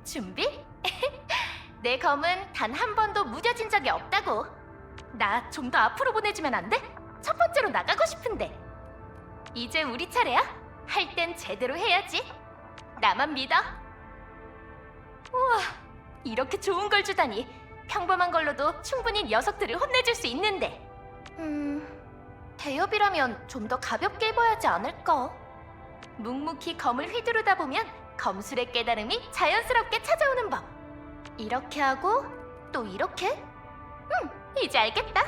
준비? 내 검은 단 한 번도 무뎌진 적이 없다고. 나 좀 더 앞으로 보내주면 안 돼? 첫 번째로 나가고 싶은데. 이제 우리 차례야. 할 땐 제대로 해야지. 나만 믿어. 우와, 이렇게 좋은 걸 주다니. 평범한 걸로도 충분히 녀석들을 혼내줄 수 있는데. 대엽이라면 좀 더 가볍게 입어야지 않을까? 묵묵히 검을 휘두르다 보면 검술의 깨달음이 자연스럽게 찾아오는 법. 이렇게 하고 또 이렇게? 이제 알겠다.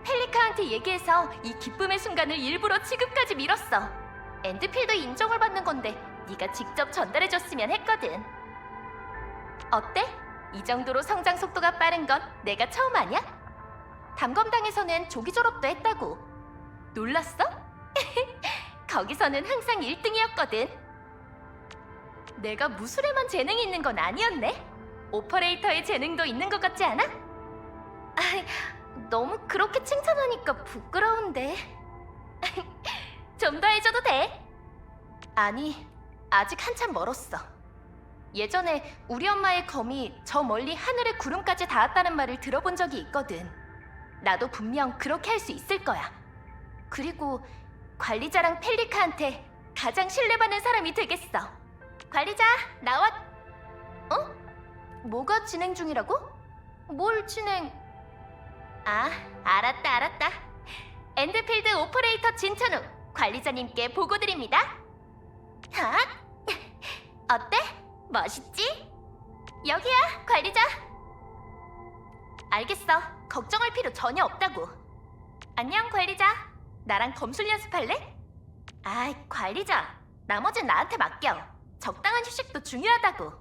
펠리카한테 얘기해서 이 기쁨의 순간을 일부러 지금까지 미뤘어. 엔드필드 인정을 받는 건데 네가 직접 전달해줬으면 했거든. 어때? 이 정도로 성장 속도가 빠른 건 내가 처음 아냐? 담검당에서는 조기 졸업도 했다고. 놀랐어? 거기서는 항상 1등이었거든. 내가 무술에만 재능이 있는 건 아니었네. 오퍼레이터의 재능도 있는 것 같지 않아? 너무 그렇게 칭찬하니까 부끄러운데. 좀 더 해줘도 돼. 아니, 아직 한참 멀었어. 예전에 우리 엄마의 검이 저 멀리 하늘의 구름까지 닿았다는 말을 들어본 적이 있거든. 나도 분명 그렇게 할 수 있을 거야. 그리고 관리자랑 펠리카한테 가장 신뢰받는 사람이 되겠어. 관리자, 나와. 어? 뭐가 진행 중이라고? 뭘 진행? 아, 알았다. 엔드필드 오퍼레이터 진천우 관리자님께 보고드립니다. 하? 어때? 멋있지? 여기야, 관리자. 알겠어. 걱정할 필요 전혀 없다고. 안녕, 관리자. 나랑 검술 연습할래? 아이, 관리자. 나머진 나한테 맡겨. 적당한 휴식도 중요하다고.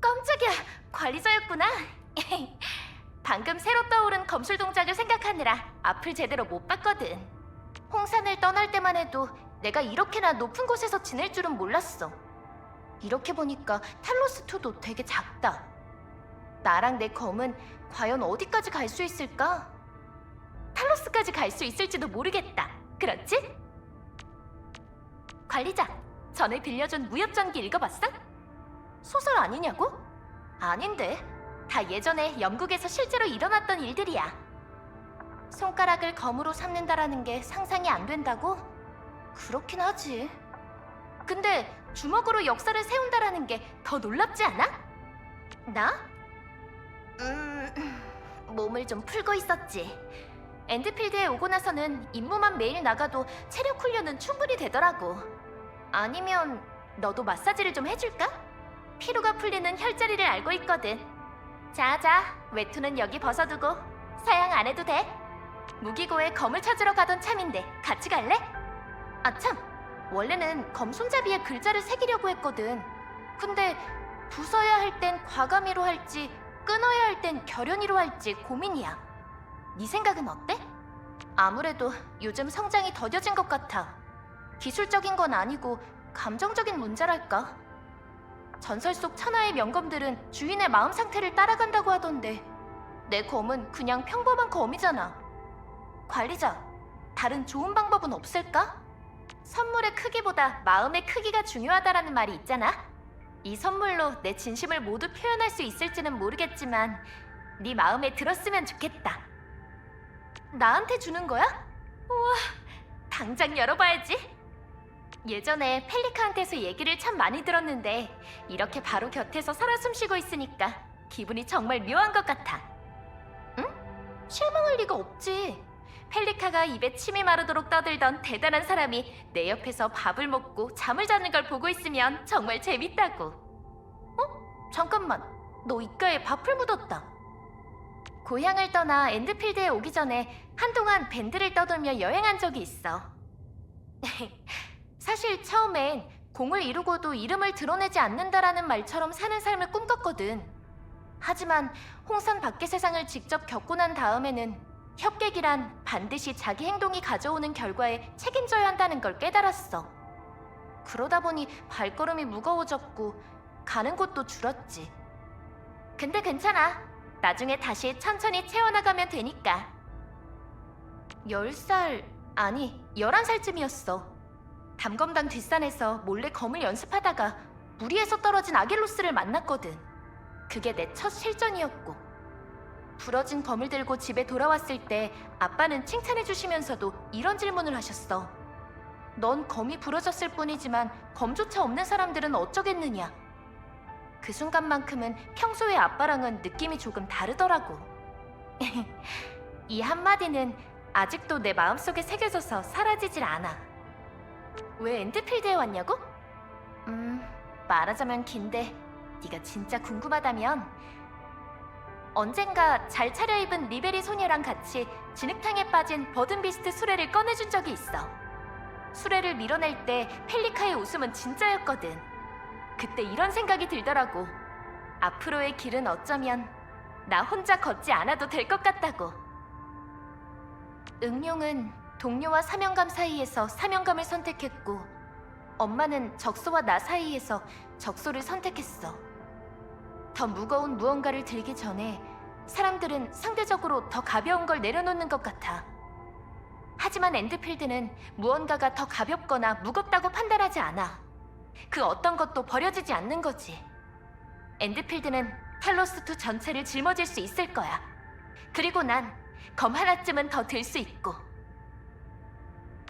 깜짝이야. 관리자였구나. 방금 새로 떠오른 검술 동작을 생각하느라 앞을 제대로 못 봤거든. 홍산을 떠날 때만 해도 내가 이렇게나 높은 곳에서 지낼 줄은 몰랐어. 이렇게 보니까 탈로스2도 되게 작다. 나랑 내 검은 과연 어디까지 갈 수 있을까? 탈로스까지 갈 수 있을지도 모르겠다. 그렇지? 관리자, 전에 빌려준 무협전기 읽어봤어? 소설 아니냐고? 아닌데. 다 예전에 영국에서 실제로 일어났던 일들이야. 손가락을 검으로 삼는다라는 게 상상이 안 된다고? 그렇긴 하지. 근데 주먹으로 역사를 세운다라는 게 더 놀랍지 않아? 나? 몸을 좀 풀고 있었지. 엔드필드에 오고 나서는 임무만 매일 나가도 체력 훈련은 충분히 되더라고. 아니면 너도 마사지를 좀 해줄까? 피로가 풀리는 혈자리를 알고 있거든. 자자, 외투는 여기 벗어두고 사양 안 해도 돼. 무기고에 검을 찾으러 가던 참인데 같이 갈래? 아참, 원래는 검 손잡이에 글자를 새기려고 했거든. 근데 부숴야 할 땐 과감히로 할지 끊어야 할 땐 결연히로 할지 고민이야. 네 생각은 어때? 아무래도 요즘 성장이 더뎌진 것 같아. 기술적인 건 아니고 감정적인 문제랄까? 전설 속 천하의 명검들은 주인의 마음 상태를 따라간다고 하던데 내 검은 그냥 평범한 검이잖아. 관리자, 다른 좋은 방법은 없을까? 선물의 크기보다 마음의 크기가 중요하다라는 말이 있잖아. 이 선물로 내 진심을 모두 표현할 수 있을지는 모르겠지만 네 마음에 들었으면 좋겠다. 나한테 주는 거야? 우와, 당장 열어봐야지. 예전에 펠리카한테서 얘기를 참 많이 들었는데 이렇게 바로 곁에서 살아 숨쉬고 있으니까 기분이 정말 묘한 것 같아. 응? 실망할 리가 없지. 펠리카가 입에 침이 마르도록 떠들던 대단한 사람이 내 옆에서 밥을 먹고 잠을 자는 걸 보고 있으면 정말 재밌다고. 어? 잠깐만, 너 입가에 밥풀 묻었다. 고향을 떠나 엔드필드에 오기 전에 한동안 밴드를 떠돌며 여행한 적이 있어. 사실 처음엔 공을 이루고도 이름을 드러내지 않는다라는 말처럼 사는 삶을 꿈꿨거든. 하지만 홍산 밖의 세상을 직접 겪고 난 다음에는 협객이란 반드시 자기 행동이 가져오는 결과에 책임져야 한다는 걸 깨달았어. 그러다 보니 발걸음이 무거워졌고 가는 곳도 줄었지. 근데 괜찮아. 나중에 다시 천천히 채워나가면 되니까. 10살, 아니 11살쯤이었어. 담검당 뒷산에서 몰래 검을 연습하다가 무리에서 떨어진 아길로스를 만났거든. 그게 내 첫 실전이었고, 부러진 검을 들고 집에 돌아왔을 때 아빠는 칭찬해 주시면서도 이런 질문을 하셨어. 넌 검이 부러졌을 뿐이지만 검조차 없는 사람들은 어쩌겠느냐. 그 순간만큼은 평소의 아빠랑은 느낌이 조금 다르더라고. 이 한마디는 아직도 내 마음속에 새겨져서 사라지질 않아. 왜 엔드필드에 왔냐고? 말하자면 긴데 네가 진짜 궁금하다면 언젠가 잘 차려입은 리베리 소녀랑 같이 진흙탕에 빠진 버든비스트 수레를 꺼내준 적이 있어. 수레를 밀어낼 때 펠리카의 웃음은 진짜였거든. 그때 이런 생각이 들더라고. 앞으로의 길은 어쩌면 나 혼자 걷지 않아도 될 것 같다고. 응용은 동료와 사명감 사이에서 사명감을 선택했고, 엄마는 적소와 나 사이에서 적소를 선택했어. 더 무거운 무언가를 들기 전에 사람들은 상대적으로 더 가벼운 걸 내려놓는 것 같아. 하지만 엔드필드는 무언가가 더 가볍거나 무겁다고 판단하지 않아. 그 어떤 것도 버려지지 않는 거지. 엔드필드는 텔로스2 전체를 짊어질 수 있을 거야. 그리고 난 검 하나쯤은 더 들 수 있고.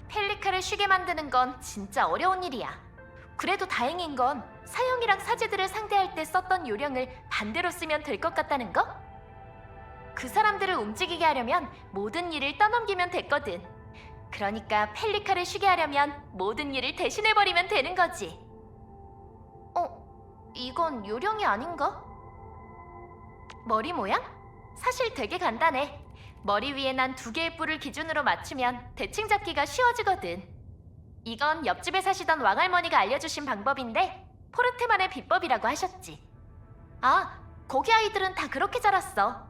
펠리카를 쉬게 만드는 건 진짜 어려운 일이야. 그래도 다행인 건 사형이랑 사제들을 상대할 때 썼던 요령을 반대로 쓰면 될 것 같다는 거? 그 사람들을 움직이게 하려면 모든 일을 떠넘기면 됐거든. 그러니까 펠리카를 쉬게 하려면 모든 일을 대신해버리면 되는 거지. 이건 요령이 아닌가? 머리 모양? 사실 되게 간단해. 머리 위에 난 2개의 뿔을 기준으로 맞추면 대칭 잡기가 쉬워지거든. 이건 옆집에 사시던 왕할머니가 알려주신 방법인데 포르테만의 비법이라고 하셨지. 아, 거기 아이들은 다 그렇게 자랐어.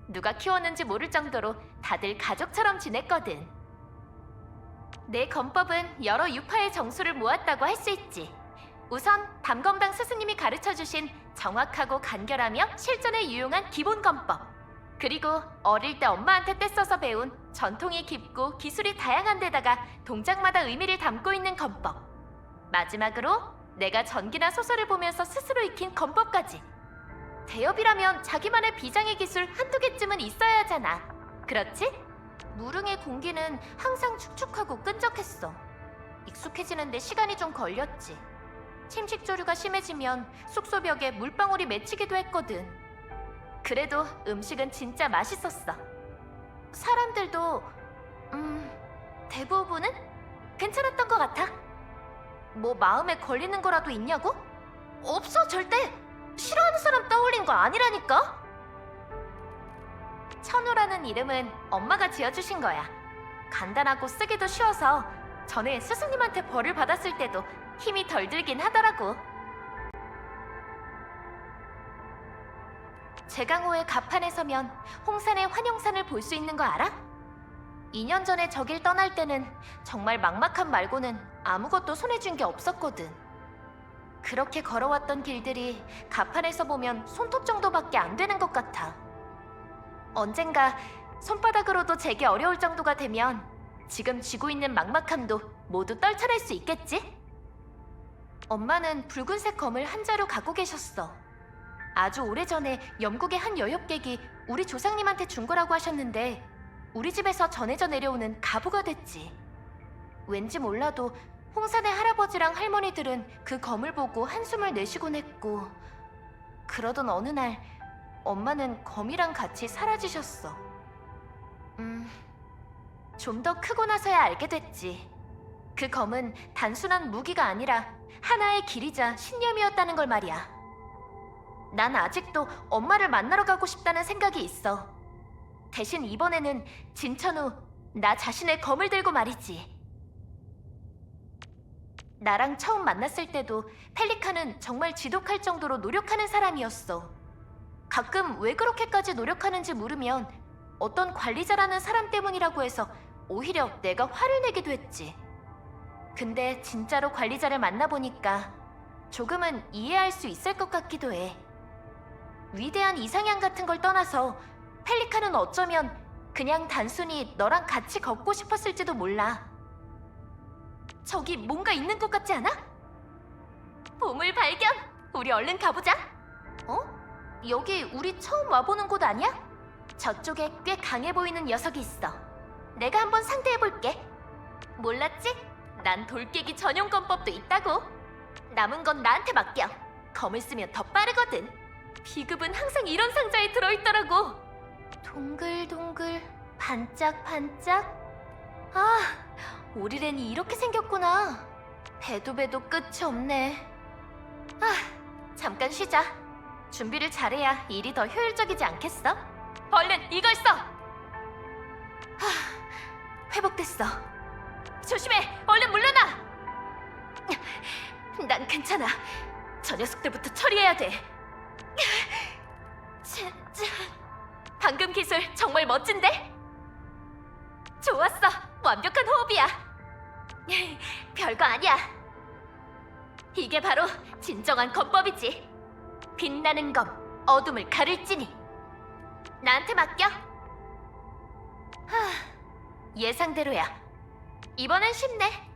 누가 키웠는지 모를 정도로 다들 가족처럼 지냈거든. 내 검법은 여러 유파의 정수를 모았다고 할 수 있지. 우선 담검당 스승님이 가르쳐주신 정확하고 간결하며 실전에 유용한 기본 검법. 그리고 어릴 때 엄마한테 떼써서 배운 전통이 깊고 기술이 다양한 데다가 동작마다 의미를 담고 있는 검법. 마지막으로 내가 전기나 소설을 보면서 스스로 익힌 검법까지. 대업이라면 자기만의 비장의 기술 한두 개쯤은 있어야 하잖아. 그렇지? 무릉의 공기는 항상 축축하고 끈적했어. 익숙해지는데 시간이 좀 걸렸지. 침식조류가 심해지면 숙소벽에 물방울이 맺히기도 했거든. 그래도 음식은 진짜 맛있었어. 사람들도 대부분은 괜찮았던 것 같아. 뭐 마음에 걸리는 거라도 있냐고? 없어, 절대. 싫어하는 사람 떠올린 거 아니라니까. 천우라는 이름은 엄마가 지어주신 거야. 간단하고 쓰기도 쉬워서 전에 스승님한테 벌을 받았을 때도 힘이 덜 들긴 하더라고. 제강호의 갑판에 서면 홍산의 환영산을 볼 수 있는 거 알아? 2년 전에 저길 떠날 때는 정말 막막한 말고는 아무것도 손에 쥔 게 없었거든. 그렇게 걸어왔던 길들이 갑판에서 보면 손톱 정도밖에 안 되는 것 같아. 언젠가 손바닥으로도 재기 어려울 정도가 되면 지금 쥐고 있는 막막함도 모두 떨쳐낼 수 있겠지? 엄마는 붉은색 검을 한 자루 갖고 계셨어. 아주 오래전에 영국의 한 여협객이 우리 조상님한테 준 거라고 하셨는데 우리 집에서 전해져 내려오는 가부가 됐지. 왠지 몰라도 홍산의 할아버지랑 할머니들은 그 검을 보고 한숨을 내쉬곤 했고, 그러던 어느 날 엄마는 검이랑 같이 사라지셨어. 좀 더 크고 나서야 알게 됐지. 그 검은 단순한 무기가 아니라 하나의 길이자 신념이었다는 걸 말이야. 난 아직도 엄마를 만나러 가고 싶다는 생각이 있어. 대신 이번에는 진천후 나 자신의 검을 들고 말이지. 나랑 처음 만났을 때도 펠리카는 정말 지독할 정도로 노력하는 사람이었어. 가끔 왜 그렇게까지 노력하는지 물으면 어떤 관리자라는 사람 때문이라고 해서 오히려 내가 화를 내기도 했지. 근데 진짜로 관리자를 만나보니까 조금은 이해할 수 있을 것 같기도 해. 위대한 이상향 같은 걸 떠나서 펠리카는 어쩌면 그냥 단순히 너랑 같이 걷고 싶었을지도 몰라. 저기 뭔가 있는 것 같지 않아? 보물 발견! 우리 얼른 가보자. 어? 여기 우리 처음 와보는 곳 아니야? 저쪽에 꽤 강해 보이는 녀석이 있어. 내가 한번 상대해볼게. 몰랐지? 난 돌깨기 전용 검법도 있다고. 남은 건 나한테 맡겨. 검을 쓰면 더 빠르거든. 비급은 항상 이런 상자에 들어있더라고. 동글동글 반짝반짝. 아, 오리렌이 이렇게 생겼구나. 배도 끝이 없네. 아, 잠깐 쉬자. 준비를 잘해야 일이 더 효율적이지 않겠어? 얼른 이걸 써! 회복됐어. 조심해! 얼른 물러나! 난 괜찮아. 저 녀석들부터 처리해야 돼. 진짜... 방금 기술 정말 멋진데? 좋았어. 완벽한 호흡이야. 별거 아니야. 이게 바로 진정한 검법이지. 빛나는 검, 어둠을 가를지니. 나한테 맡겨. 예상대로야. 이번엔 쉽네.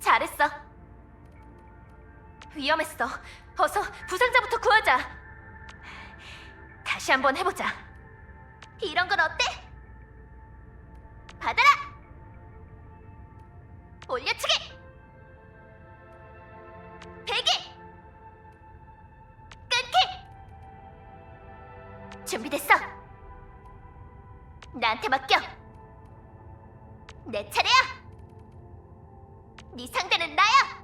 잘했어. 위험했어. 어서 부상자부터 구하자. 다시 한번 해보자. 이런 건 어때? 받아라! 올려치기! 배기! 끊기! 준비됐어. 나한테 맡겨. 내 차례야. 네 상대는 나야.